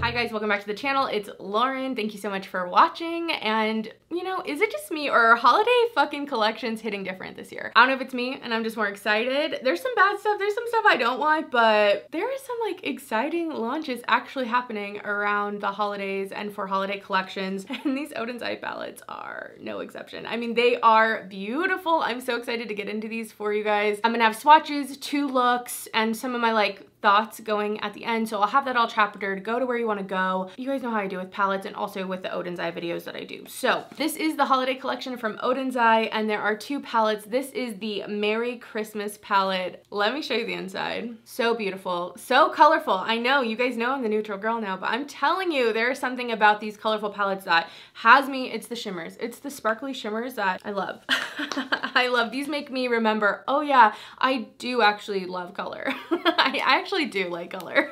Hi guys, welcome back to the channel. It's Lauren. Thank you so much for watching. And you know, is it just me or are holiday fucking collections hitting different this year? I don't know if it's me and I'm just more excited. There's some bad stuff, there's some stuff I don't want, but there is some like exciting launches actually happening around the holidays and for holiday collections. And these Oden's eye palettes are no exception. I mean, they are beautiful. I'm so excited to get into these for you guys. I'm gonna have swatches, 2 looks, and some of my like thoughts going at the end, so I'll have that all chaptered. Go to where you want to go. You guys know how I do with palettes and also with the Oden's eye videos that I do. So this is the holiday collection from Oden's eye, and there are 2 palettes. This is the Merry Christmas palette. Let me show you the inside. So beautiful, so colorful. I know you guys know I'm the neutral girl now, but I'm telling you, there's something about these colorful palettes that has me. It's the shimmers, it's the sparkly shimmers that I love. I love these. Make me remember, oh yeah, I do actually love color. I actually do like color.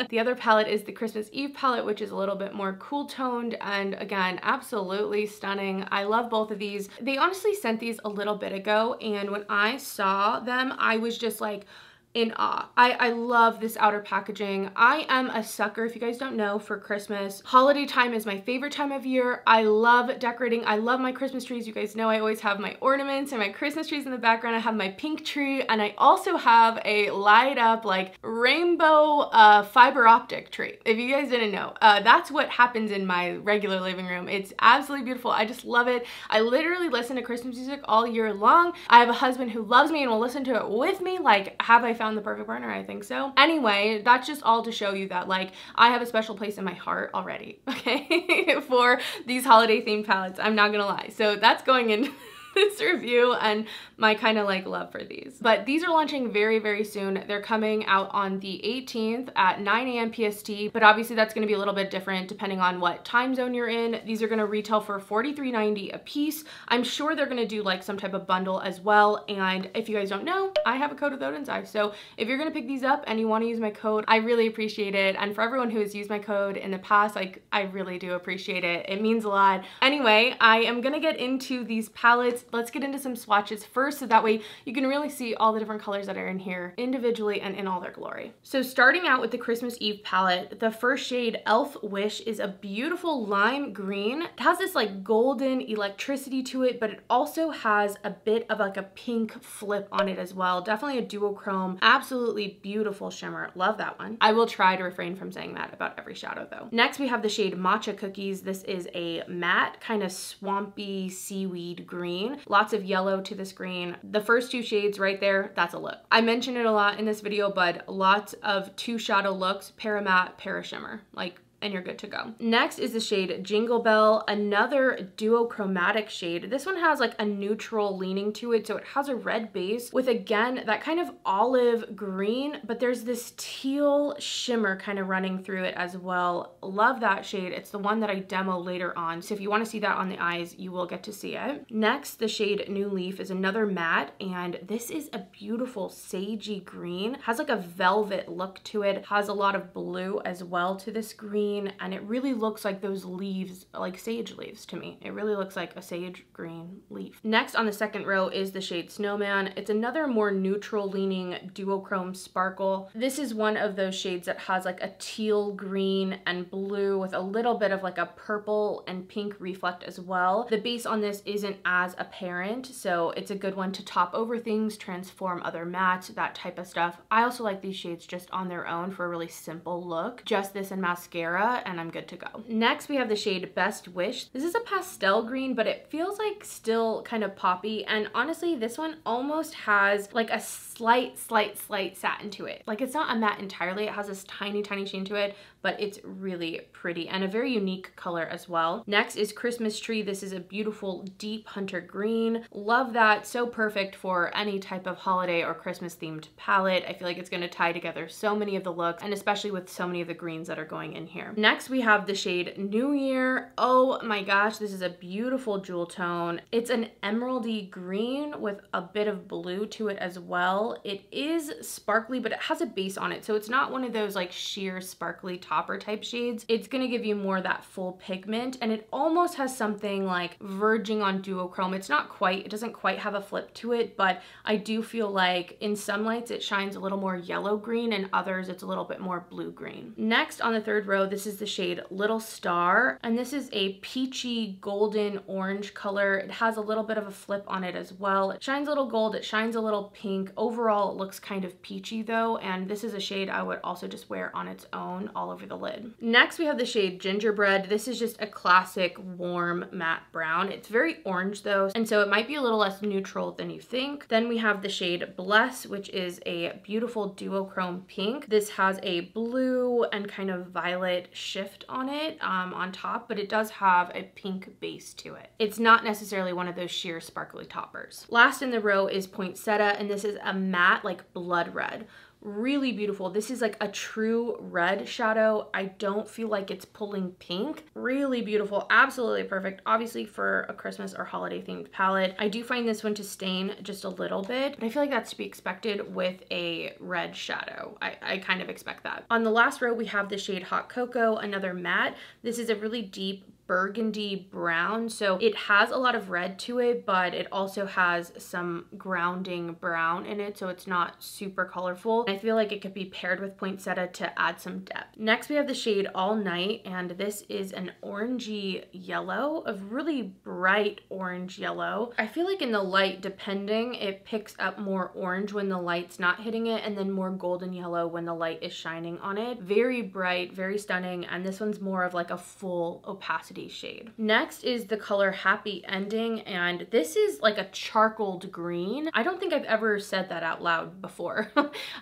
The other palette is the Christmas Eve palette, which is a little bit more cool toned and again, absolutely stunning. I love both of these. They honestly sent these a little bit ago, and when I saw them, I was just like, in awe. I love this outer packaging. I am a sucker, if you guys don't know, for Christmas. Holiday time is my favorite time of year. I love decorating. I love my Christmas trees. You guys know I always have my ornaments and my Christmas trees in the background. I have my pink tree, and I also have a light up like rainbow fiber optic tree. If you guys didn't know, that's what happens in my regular living room. It's absolutely beautiful. I just love it. I literally listen to Christmas music all year long. I have a husband who loves me and will listen to it with me. Like, have I found the perfect partner? I think so. Anyway, that's just all to show you that like I have a special place in my heart already, okay, for these holiday themed palettes. I'm not gonna lie. So that's going in this review and my kind of like love for these. But these are launching very, very soon. They're coming out on the 18th at 9 a.m. PST, but obviously that's gonna be a little bit different depending on what time zone you're in. These are gonna retail for $43.90 a piece. I'm sure they're gonna do like some type of bundle as well. And if you guys don't know, I have a code with Oden's eye. So if you're gonna pick these up and you wanna use my code, I really appreciate it. And for everyone who has used my code in the past, like I really do appreciate it. It means a lot. Anyway, I am gonna get into these palettes. Let's get into some swatches first, so that way you can really see all the different colors that are in here individually and in all their glory. So starting out with the Christmas Eve palette, the first shade, Elf Wish, is a beautiful lime green. It has this like golden electricity to it, but it also has a bit of like a pink flip on it as well. Definitely a duochrome, absolutely beautiful shimmer. Love that one. I will try to refrain from saying that about every shadow though. Next we have the shade Matcha Cookies. This is a matte kind of swampy seaweed green. Lots of yellow to this green. The first 2 shades right there, that's a look. I mention it a lot in this video, but lots of 2 shadow looks, para matte, para shimmer, like, and you're good to go. Next is the shade Jingle Bell, another duochromatic shade. This one has like a neutral leaning to it, so it has a red base with, again, that kind of olive green, but there's this teal shimmer kind of running through it as well. Love that shade. It's the one that I demo later on, so if you want to see that on the eyes, you will get to see it. Next, the shade New Leaf is another matte, and this is a beautiful sagey green. It has like a velvet look to it, has a lot of blue as well to this green, and it really looks like those leaves, like sage leaves to me. It really looks like a sage green leaf. Next on the second row is the shade Snowman. It's another more neutral leaning duochrome sparkle. This is one of those shades that has like a teal green and blue with a little bit of like a purple and pink reflect as well. The base on this isn't as apparent, so it's a good one to top over things, transform other mattes, that type of stuff. I also like these shades just on their own for a really simple look. Just this and mascara, and I'm good to go. Next, we have the shade Best Wish. This is a pastel green, but it feels like still kind of poppy. And honestly, this one almost has like a slight satin to it. Like it's not a matte entirely. It has this tiny sheen to it, but it's really pretty and a very unique color as well. Next is Christmas Tree. This is a beautiful deep hunter green. Love that. So perfect for any type of holiday or Christmas themed palette. I feel like it's going to tie together so many of the looks, and especially with so many of the greens that are going in here. Next, we have the shade New Year. Oh my gosh, this is a beautiful jewel tone. It's an emeraldy green with a bit of blue to it as well. It is sparkly, but it has a base on it, so it's not one of those like sheer sparkly topper type shades. It's gonna give you more of that full pigment, and it almost has something like verging on duochrome. It's not quite, it doesn't quite have a flip to it, but I do feel like in some lights it shines a little more yellow green, and others it's a little bit more blue green. Next on the third row, this is the shade Little Star, and this is a peachy golden orange color. It has a little bit of a flip on it as well. It shines a little gold, it shines a little pink. Overall, it looks kind of peachy though, and this is a shade I would also just wear on its own all over the lid. Next, we have the shade Gingerbread. This is just a classic warm matte brown. It's very orange though, and so it might be a little less neutral than you think. Then we have the shade Bless, which is a beautiful duochrome pink. This has a blue and kind of violet shift on it on top, but it does have a pink base to it. It's not necessarily one of those sheer sparkly toppers. Last in the row is Poinsettia, and this is a matte like blood red. Really beautiful. This is like a true red shadow. I don't feel like it's pulling pink. Really beautiful, absolutely perfect, obviously for a Christmas or holiday themed palette. I do find this one to stain just a little bit, but I feel like that's to be expected with a red shadow. I kind of expect that. On the last row, we have the shade Hot Cocoa, another matte. This is a really deep burgundy brown, so it has a lot of red to it, but it also has some grounding brown in it, so it's not super colorful. I feel like it could be paired with Poinsettia to add some depth. Next, we have the shade All Night, and this is an orangey yellow, a really bright orange yellow. I feel like in the light, depending, it picks up more orange when the light's not hitting it, and then more golden yellow when the light is shining on it. Very bright, very stunning, and this one's more of like a full opacity shade. Next is the color Happy Ending, and this is like a charcoaled green. I don't think I've ever said that out loud before.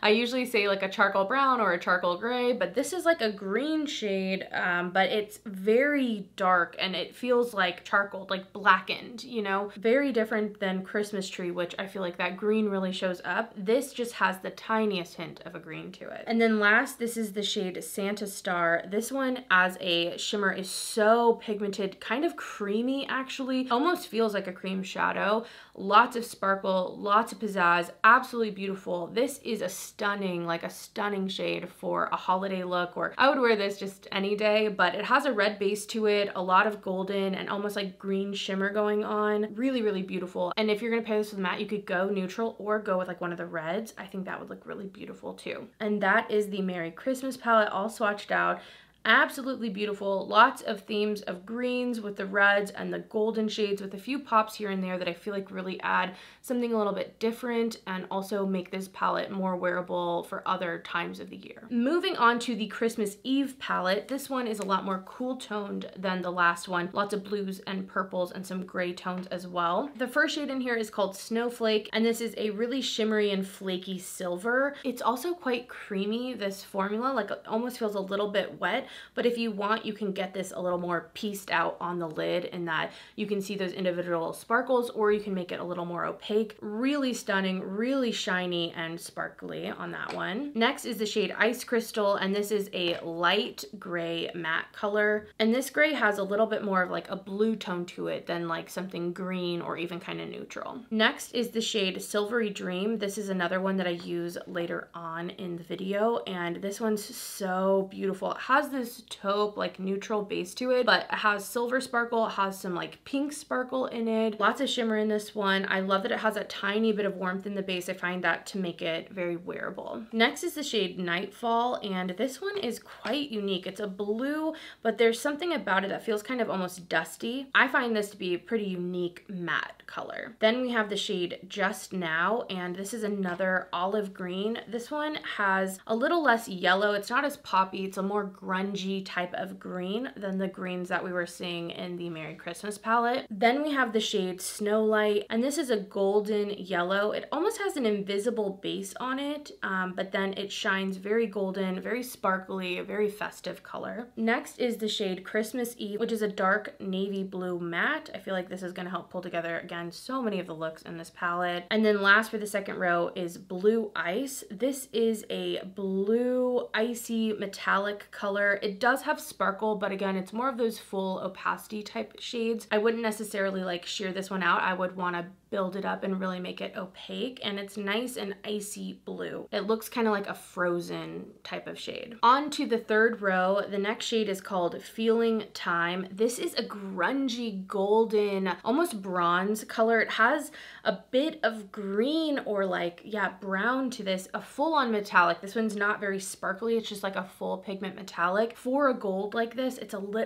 I usually say like a charcoal brown or a charcoal gray, but this is like a green shade, but it's very dark and it feels like charcoal, like blackened, you know? Very different than Christmas Tree, which I feel like that green really shows up. This just has the tiniest hint of a green to it. And then last, this is the shade Santa Star. This one as a shimmer is so pigmented, kind of creamy actually, almost feels like a cream shadow. Lots of sparkle, lots of pizzazz, absolutely beautiful. This is a stunning, like a stunning shade for a holiday look, or I would wear this just any day, but it has a red base to it, a lot of golden and almost like green shimmer going on. Really, really beautiful. And if you're gonna pair this with matte, you could go neutral or go with like one of the reds. I think that would look really beautiful too. And that is the Merry Christmas palette all swatched out. Absolutely beautiful. Lots of themes of greens with the reds and the golden shades, with a few pops here and there that I feel like really add something a little bit different and also make this palette more wearable for other times of the year. Moving on to the Christmas Eve palette, this one is a lot more cool toned than the last one. Lots of blues and purples and some gray tones as well. The first shade in here is called Snowflake, and this is a really shimmery and flaky silver. It's also quite creamy, this formula, like it almost feels a little bit wet. But if you want, you can get this a little more pieced out on the lid in that you can see those individual sparkles, or you can make it a little more opaque. Really stunning, really shiny and sparkly on that one. Next is the shade Ice Crystal, and this is a light gray matte color. And this gray has a little bit more of like a blue tone to it than like something green or even kind of neutral. Next is the shade Silvery Dream. This is another one that I use later on in the video, and this one's so beautiful. It has this taupe like neutral base to it, but it has silver sparkle, it has some like pink sparkle in it, lots of shimmer in this one. I love that it has a tiny bit of warmth in the base. I find that to make it very wearable. Next is the shade Nightfall, and this one is quite unique. It's a blue, but there's something about it that feels kind of almost dusty. I find this to be a pretty unique matte color. Then we have the shade Just Now, and this is another olive green. This one has a little less yellow. It's not as poppy. It's a more grungy type of green than the greens that we were seeing in the Merry Christmas palette. Then we have the shade Snowlight, and this is a golden yellow. It almost has an invisible base on it, but then it shines very golden, very sparkly, a very festive color. Next is the shade Christmas Eve, which is a dark navy blue matte. I feel like this is going to help pull together, again, so many of the looks in this palette. And then last for the second row is Blue Ice. This is a blue icy metallic color. It does have sparkle, but again, it's more of those full opacity type shades. I wouldn't necessarily like sheer this one out. I would want to build it up and really make it opaque, and it's nice and icy blue. It looks kind of like a frozen type of shade. On to the third row, the next shade is called Feeling Time. This is a grungy golden, almost bronze color. It has a bit of green or like, yeah, brown to this, a full-on metallic. This one's not very sparkly, it's just like a full pigment metallic. like for a gold like this,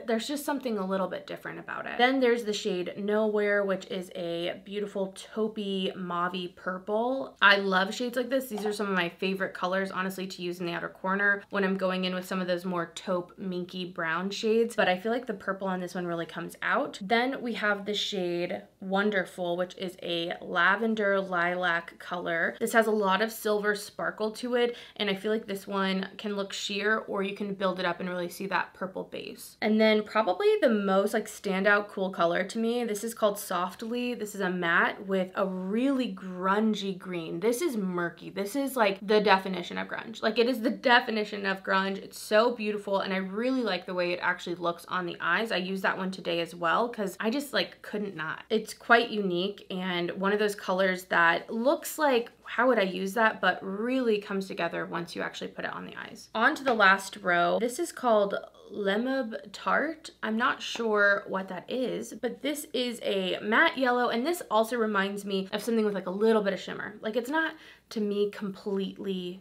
there's just something a little bit different about it. Then there's the shade Nowhere, which is a beautiful taupey mauvey purple. I love shades like this. These are some of my favorite colors, honestly, to use in the outer corner when I'm going in with some of those more taupe minky brown shades, but I feel like the purple on this one really comes out. Then we have the shade Wonderful, which is a lavender lilac color. This has a lot of silver sparkle to it, and I feel like this one can look sheer, or you can build it up and really see that purple base. And then probably the most like standout cool color to me, this is called Softly. This is a matte with a really grungy green. This is murky. This is like the definition of grunge. Like, it is the definition of grunge. It's so beautiful, and I really like the way it actually looks on the eyes. I used that one today as well because I just like couldn't not. It's quite unique and one of those colors that looks like, how would I use that, but really comes together once you actually put it on the eyes. On to the last row. This is called Lemub Tart. I'm not sure what that is, but this is a matte yellow, and this also reminds me of something with like a little bit of shimmer. Like, it's not, to me, completely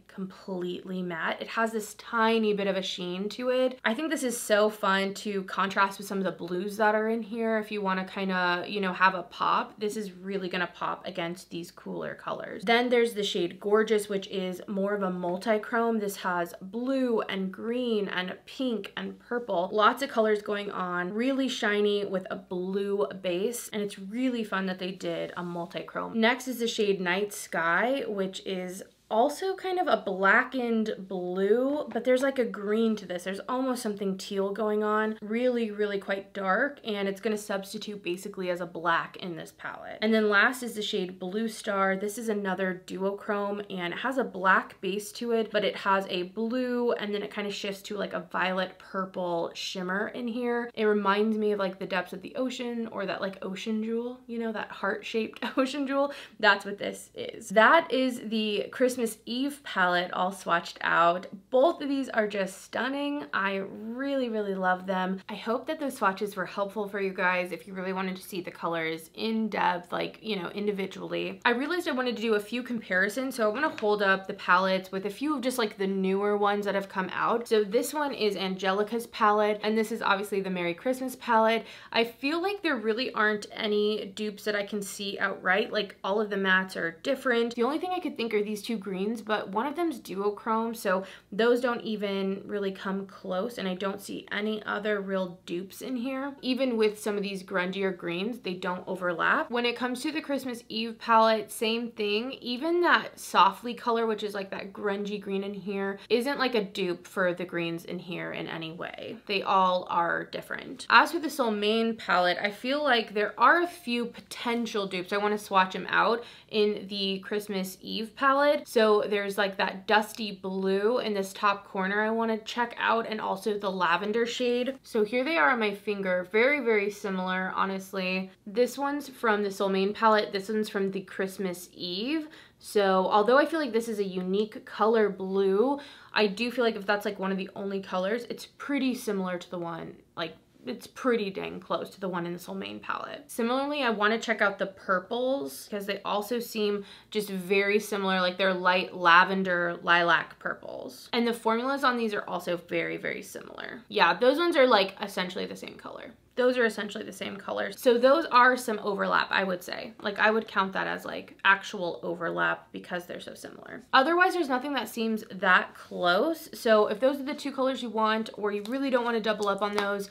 matte. It has this tiny bit of a sheen to it. I think this is so fun to contrast with some of the blues that are in here. If you want to kind of, you know, have a pop, this is really gonna pop against these cooler colors. Then there's the shade Gorgeous, which is more of a multi-chrome. This has blue and green and pink and purple. Lots of colors going on. Really shiny with a blue base, and it's really fun that they did a multi-chrome. Next is the shade Night Sky, which is also kind of a blackened blue, but there's like a green to this. There's almost something teal going on. Really quite dark, and it's going to substitute basically as a black in this palette. And then last is the shade Blue Star. This is another duochrome, and it has a black base to it, but it has a blue, and then it kind of shifts to like a violet purple shimmer in here. It reminds me of like the depths of the ocean, or that like ocean jewel, you know, that heart-shaped ocean jewel. That's what this is. That is the Christmas Eve palette all swatched out. Both of these are just stunning. I really love them. I hope that those swatches were helpful for you guys if you really wanted to see the colors in depth, like, you know, individually. I realized I wanted to do a few comparisons, so I'm gonna hold up the palettes with a few of just like the newer ones that have come out. So this one is Angelica's palette, and this is obviously the Merry Christmas palette. I feel like there really aren't any dupes that I can see outright. Like, all of the mattes are different. The only thing I could think are these two greens, but one of them's duochrome, so those don't even really come close, and I don't see any other real dupes in here. Even with some of these grungier greens, they don't overlap. When it comes to the Christmas Eve palette, same thing. Even that Softly color, which is like that grungy green in here, isn't like a dupe for the greens in here in any way. They all are different. As for the Soul Main palette, I feel like there are a few potential dupes. I want to swatch them out in the Christmas Eve palette. So there's like that dusty blue in this top corner I want to check out, and also the lavender shade. So here they are on my finger. Very similar, honestly. This one's from the Soul Main palette. This one's from the Christmas Eve. So although I feel like this is a unique color blue, I do feel like if that's like one of the only colors, it's pretty similar to the one, like, it's pretty dang close to the one in the Soul Main palette. Similarly, I want to check out the purples because they also seem just very similar, like they're light lavender lilac purples. And the formulas on these are also very similar. Yeah, those ones are like essentially the same color. Those are essentially the same color. So those are some overlap, I would say. Like, I would count that as like actual overlap because they're so similar. Otherwise, there's nothing that seems that close. So if those are the two colors you want, or you really don't want to double up on those,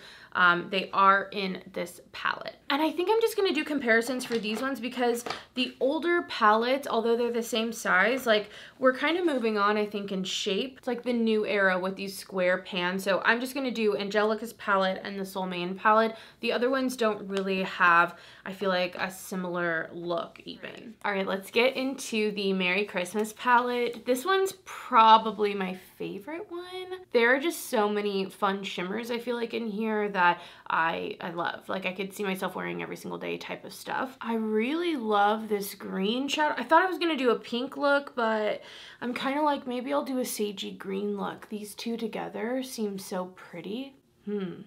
they are in this palette. And I think I'm just gonna do comparisons for these ones because the older palettes, although they're the same size, like, we're kind of moving on, I think, in shape. It's like the new era with these square pans. So I'm just gonna do Angelica's palette and the Soul Main palette. The other ones don't really have, I feel like, a similar look even. All right, let's get into the Merry Christmas palette. This one's probably my favorite one. There are just so many fun shimmers, I feel like, in here that I love. Like, I could see myself wearing every single day type of stuff. I really love this green shadow. I thought I was gonna do a pink look, but I'm kind of like, maybe I'll do a sagey green look. These two together seem so pretty.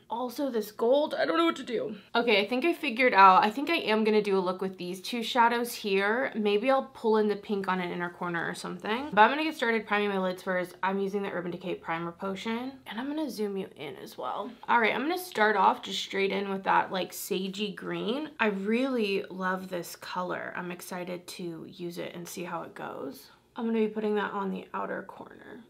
Also this gold, I don't know what to do. Okay, I think I figured out, I think I am gonna do a look with these two shadows here. Maybe I'll pull in the pink on an inner corner or something. But I'm gonna get started priming my lids first. I'm using the Urban Decay Primer Potion, and I'm gonna zoom you in as well. All right, I'm gonna start off just straight in with that like sagey green. I really love this color. I'm excited to use it and see how it goes. I'm gonna be putting that on the outer corner.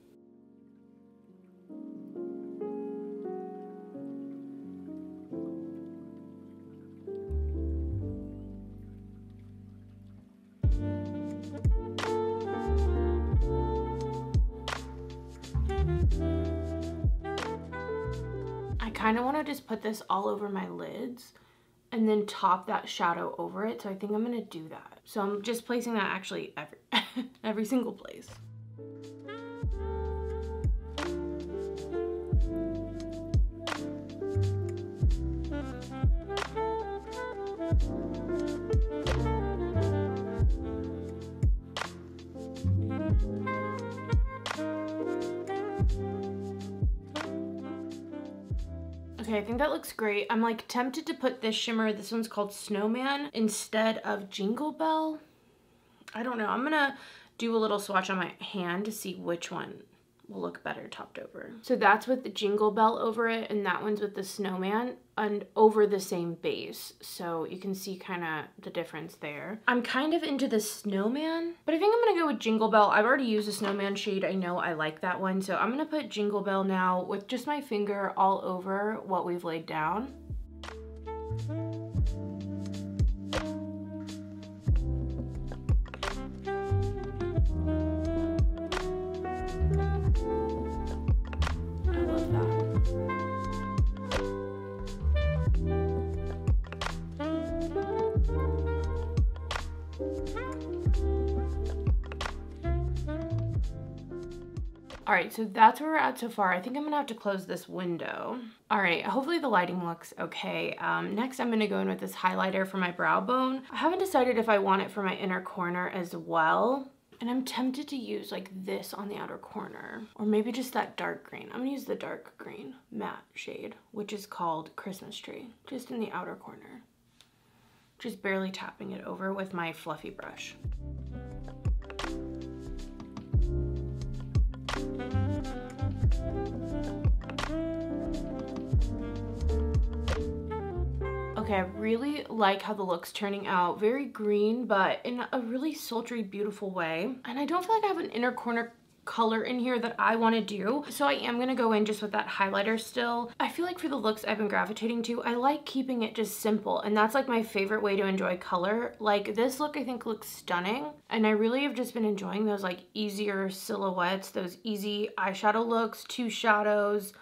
I kind of want to just put this all over my lids and then top that shadow over it. So I think I'm going to do that. So I'm just placing that actually every single place. Okay, I think that looks great. I'm like tempted to put this shimmer, this one's called Snowman, instead of Jingle Bell. I don't know. I'm gonna do a little swatch on my hand to see which one will look better topped over. So that's with the Jingle Bell over it, and that one's with the Snowman and over the same base. So you can see kind of the difference there. I'm kind of into the Snowman, but I think I'm gonna go with Jingle Bell. I've already used the Snowman shade. I know I like that one. So I'm gonna put Jingle Bell now with just my finger all over what we've laid down. All right, so that's where we're at so far. I think I'm gonna have to close this window. All right, hopefully the lighting looks okay. Next, I'm gonna go in with this highlighter for my brow bone. I haven't decided if I want it for my inner corner as well. And I'm tempted to use like this on the outer corner, or maybe just that dark green. I'm gonna use the dark green matte shade, which is called Christmas Tree, just in the outer corner. Just barely tapping it over with my fluffy brush. Okay, I really like how the look's turning out. Very green, but in a really sultry, beautiful way. And I don't feel like I have an inner corner color in here that I want to do. So I am going to go in just with that highlighter still. I feel like for the looks I've been gravitating to, I like keeping it just simple. And that's like my favorite way to enjoy color. Like this look I think looks stunning. And I really have just been enjoying those like easier silhouettes, those easy eyeshadow looks, 2 shadows,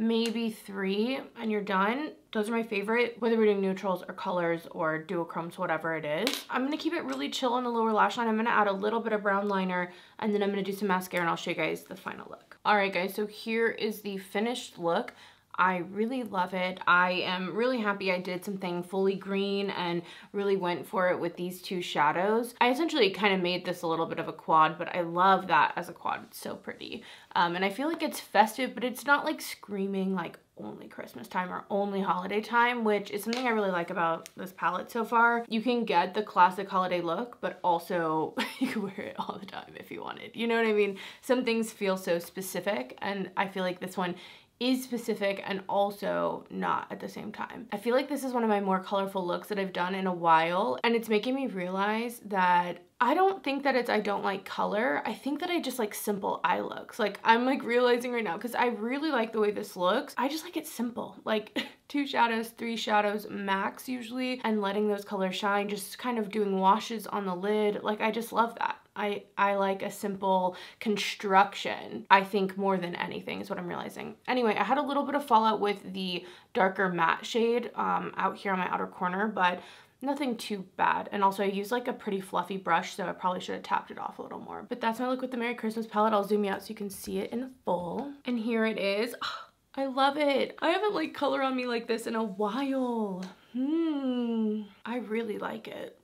maybe 3, and you're done. Those are my favorite, whether we're doing neutrals or colors or duochromes, whatever it is. I'm gonna keep it really chill on the lower lash line. I'm gonna add a little bit of brown liner, and then I'm gonna do some mascara, and I'll show you guys the final look. All right, guys, so here is the finished look. I really love it. I am really happy I did something fully green and really went for it with these 2 shadows. I essentially kind of made this a little bit of a quad, but I love that as a quad. It's so pretty. And I feel like it's festive, but it's not like screaming like only Christmas time or only holiday time, which is something I really like about this palette so far. You can get the classic holiday look, but also you can wear it all the time if you wanted. You know what I mean? Some things feel so specific, and I feel like this one is specific and also not at the same time. I feel like this is one of my more colorful looks that I've done in a while, and it's making me realize that I don't think that it's I don't like color. I think that I just like simple eye looks. Like I'm like realizing right now, because I really like the way this looks. I just like it simple, like 2 shadows, 3 shadows max usually, and letting those colors shine, just kind of doing washes on the lid. Like I just love that. I like a simple construction, I think, more than anything is what I'm realizing. Anyway, I had a little bit of fallout with the darker matte shade out here on my outer corner, but nothing too bad. And also I used like a pretty fluffy brush, so I probably should have tapped it off a little more. But that's my look with the Merry Christmas palette. I'll zoom you out so you can see it in full. And here it is. Oh, I love it. I haven't like color on me like this in a while. I really like it.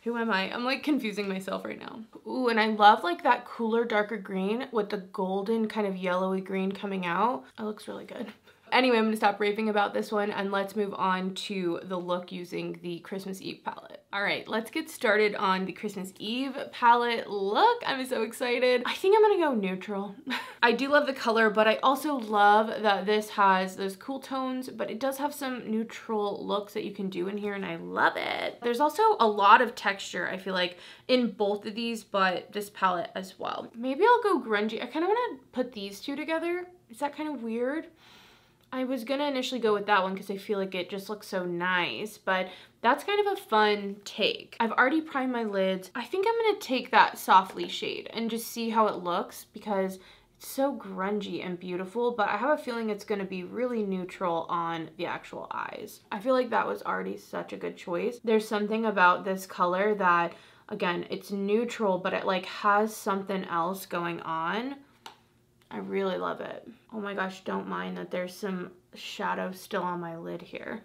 Who am I? I'm like confusing myself right now. Ooh, and I love like that cooler, darker green with the golden kind of yellowy green coming out. It looks really good. Anyway, I'm gonna stop raving about this one and let's move on to the look using the Christmas Eve palette. All right, let's get started on the Christmas Eve palette look. I'm so excited. I think I'm gonna go neutral. I do love the color, but I also love that this has those cool tones, but it does have some neutral looks that you can do in here, and I love it. There's also a lot of texture, I feel like, in both of these, but this palette as well. Maybe I'll go grungy. I kind of want to put these two together. Is that kind of weird? I was gonna initially go with that one because I feel like it just looks so nice, but that's kind of a fun take. I've already primed my lids. I think I'm gonna take that softly shade and just see how it looks because it's so grungy and beautiful, but I have a feeling it's gonna be really neutral on the actual eyes. I feel like that was already such a good choice. There's something about this color that, again, it's neutral, but it like has something else going on. I really love it. Oh my gosh, don't mind that there's some shadow still on my lid here.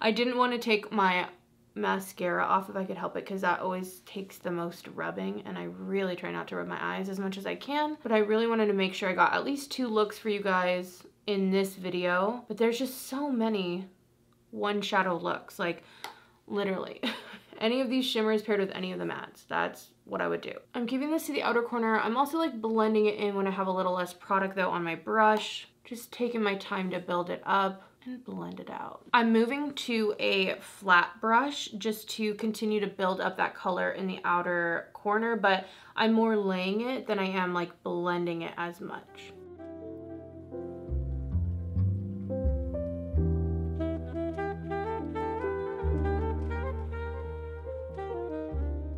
I didn't want to take my mascara off if I could help it because that always takes the most rubbing, and I really try not to rub my eyes as much as I can, but I really wanted to make sure I got at least 2 looks for you guys in this video. But there's just so many one shadow looks, like literally. Any of these shimmers paired with any of the mattes, that's what I would do. I'm keeping this to the outer corner. I'm also like blending it in when I have a little less product though on my brush. Just taking my time to build it up and blend it out. I'm moving to a flat brush just to continue to build up that color in the outer corner, but I'm more laying it than I am like blending it as much.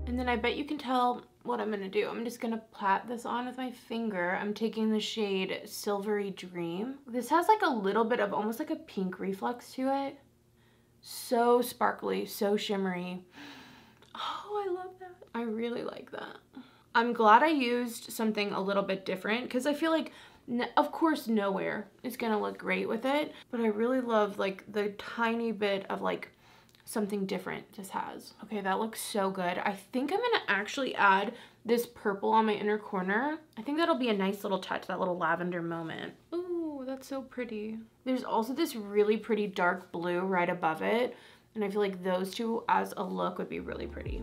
And then I bet you can tell what I'm gonna do. I'm just gonna pat this on with my finger. I'm taking the shade Silvery Dream. This has like a little bit of almost like a pink reflex to it. So sparkly, so shimmery. Oh, I love that. I really like that. I'm glad I used something a little bit different because I feel like, of course, Nowhere is gonna look great with it, but I really love like the tiny bit of like something different this has. Okay, that looks so good. I think I'm gonna actually add this purple on my inner corner. I think that'll be a nice little touch, that little lavender moment. Ooh, that's so pretty. There's also this really pretty dark blue right above it, and I feel like those two as a look would be really pretty.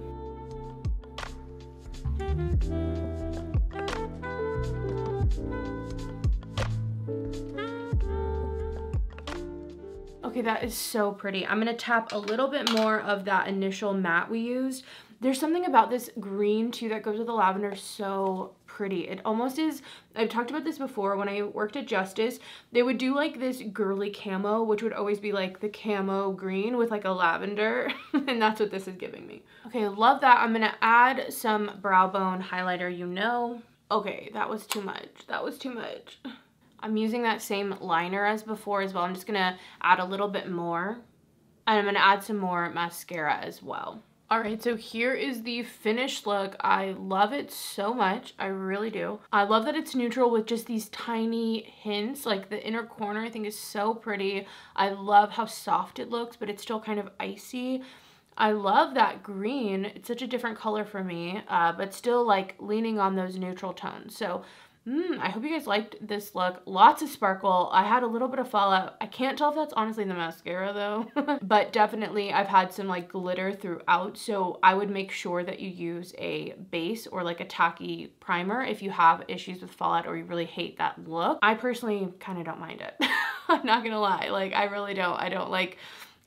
Okay, that is so pretty. I'm gonna tap a little bit more of that initial matte we used. There's something about this green too that goes with the lavender, so pretty. It almost is, I've talked about this before, when I worked at Justice, they would do like this girly camo, which would always be like the camo green with like a lavender, and that's what this is giving me. Okay, love that. I'm gonna add some brow bone highlighter, you know. Okay, that was too much. That was too much. I'm using that same liner as before as well. I'm just gonna add a little bit more, and I'm gonna add some more mascara as well. All right, so here is the finished look. I love it so much. I really do. I love that it's neutral with just these tiny hints. Like the inner corner I think is so pretty. I love how soft it looks, but it's still kind of icy. I love that green. It's such a different color for me, but still like leaning on those neutral tones. So I hope you guys liked this look. Lots of sparkle. I had a little bit of fallout. I can't tell if that's honestly the mascara though, but definitely I've had some like glitter throughout. So I would make sure that you use a base or like a tacky primer if you have issues with fallout or you really hate that look. I personally kind of don't mind it. I'm not gonna lie. Like I really don't.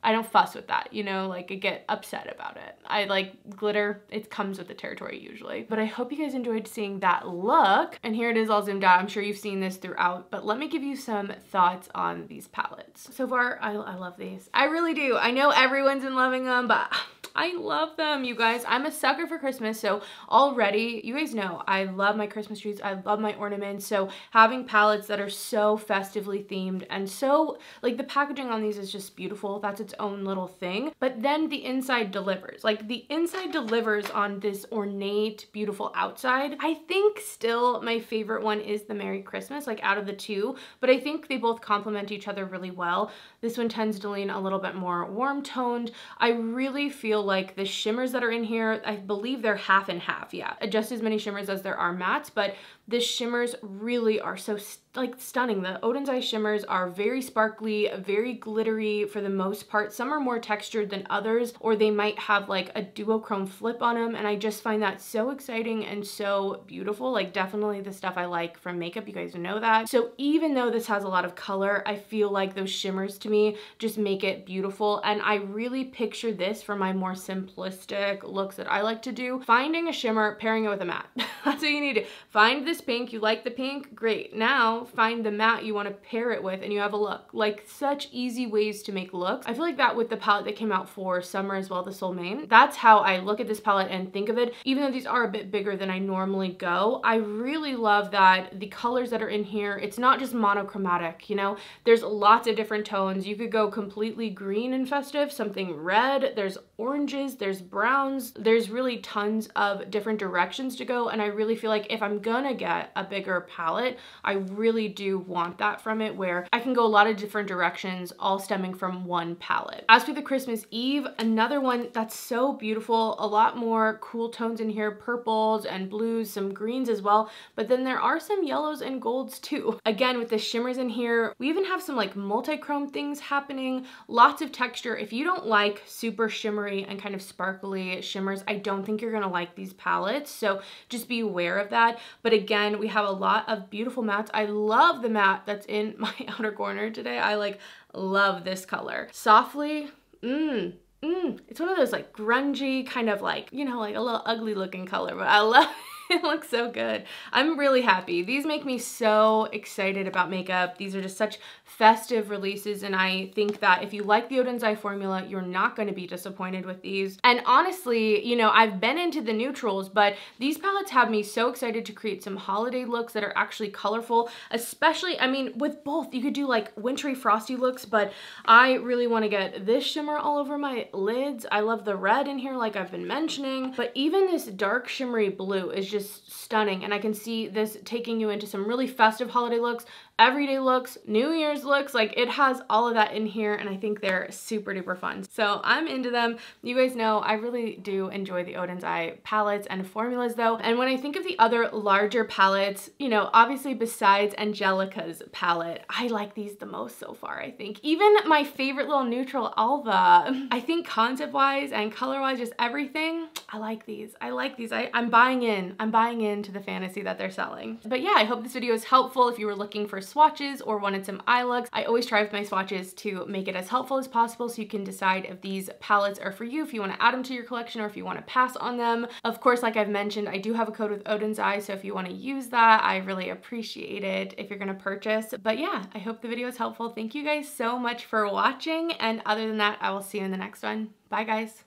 I don't fuss with that, you know, like I get upset about it. I like glitter, it comes with the territory usually. But I hope you guys enjoyed seeing that look. And here it is all zoomed out. I'm sure you've seen this throughout, but let me give you some thoughts on these palettes. So far, I love these. I really do. I know everyone's in loving them, but I love them, you guys. I'm a sucker for Christmas, so already, you guys know, I love my Christmas trees. I love my ornaments, so having palettes that are so festively themed and so, like the packaging on these is just beautiful. That's its own little thing. But then the inside delivers. Like the inside delivers on this ornate, beautiful outside. I think still my favorite one is the Merry Christmas, like out of the two, but I think they both complement each other really well. This one tends to lean a little bit more warm toned. I really feel like the shimmers that are in here, I believe they're half and half, yeah. Just as many shimmers as there are mattes, but the shimmers really are so like stunning. The Oden's Eye shimmers are very sparkly, very glittery for the most part. Some are more textured than others, or they might have like a duochrome flip on them, and I just find that so exciting and so beautiful. Like definitely the stuff I like from makeup, you guys know that. So even though this has a lot of color, I feel like those shimmers to me just make it beautiful, and I really picture this for my more simplistic looks that I like to do. Finding a shimmer, pairing it with a matte. That's what you need to find. This pink, you like the pink, great. Now find the matte you want to pair it with and you have a look. Like such easy ways to make looks. I feel like that with the palette that came out for summer as well, the Soul Main. That's how I look at this palette and think of it. Even though these are a bit bigger than I normally go, I really love that the colors that are in here, it's not just monochromatic, you know? There's lots of different tones. You could go completely green and festive, something red, there's oranges, there's browns, there's really tons of different directions to go, and I really feel like if I'm gonna get a bigger palette, I really do want that from it, where I can go a lot of different directions all stemming from one palette. As for the Christmas Eve, another one that's so beautiful, a lot more cool tones in here, purples and blues, some greens as well, but then there are some yellows and golds too. Again, with the shimmers in here, we even have some like multi-chrome things happening, lots of texture. If you don't like super shimmery and kind of sparkly shimmers, I don't think you're gonna like these palettes, so just be aware of that. But again, we have a lot of beautiful mattes. I love the matte that's in my outer corner today. I like love this color. Softly, it's one of those like grungy kind of like, you know, like a little ugly looking color, but I love it. Looks so good. I'm really happy. These make me so excited about makeup. These are just such festive releases, and I think that if you like the Oden's Eye formula, you're not going to be disappointed with these. And honestly, you know, I've been into the neutrals, but these palettes have me so excited to create some holiday looks that are actually colorful, especially, I mean, with both. You could do like wintry frosty looks, but I really want to get this shimmer all over my lids. I love the red in here like I've been mentioning, but even this dark shimmery blue is just stunning, and I can see this taking you into some really festive holiday looks, everyday looks, New Year's looks. Like it has all of that in here, and I think they're super duper fun. So I'm into them. You guys know I really do enjoy the Oden's Eye palettes and formulas though. And when I think of the other larger palettes, you know, obviously besides Angelica's palette, I like these the most so far, I think. Even my favorite little neutral Alva, I think concept wise and color wise, just everything, I like these. I like these. I'm buying in. I'm buying into the fantasy that they're selling. But yeah, I hope this video is helpful if you were looking for swatches or wanted some eye looks. I always try with my swatches to make it as helpful as possible so you can decide if these palettes are for you, if you want to add them to your collection, or if you want to pass on them. Of course, like I've mentioned, I do have a code with Oden's Eye, so if you want to use that, I really appreciate it if you're going to purchase. But yeah, I hope the video is helpful. Thank you guys so much for watching, and other than that, I will see you in the next one. Bye guys.